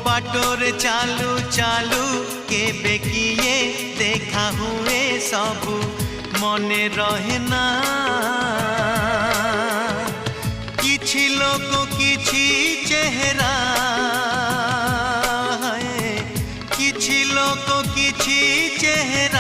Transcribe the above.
बाटोरे चालू चालू केबे किए देखा हुए सबू मने रहे ना। किछि लोक किछि चेहरा है, किछि लोक किछि चेहरा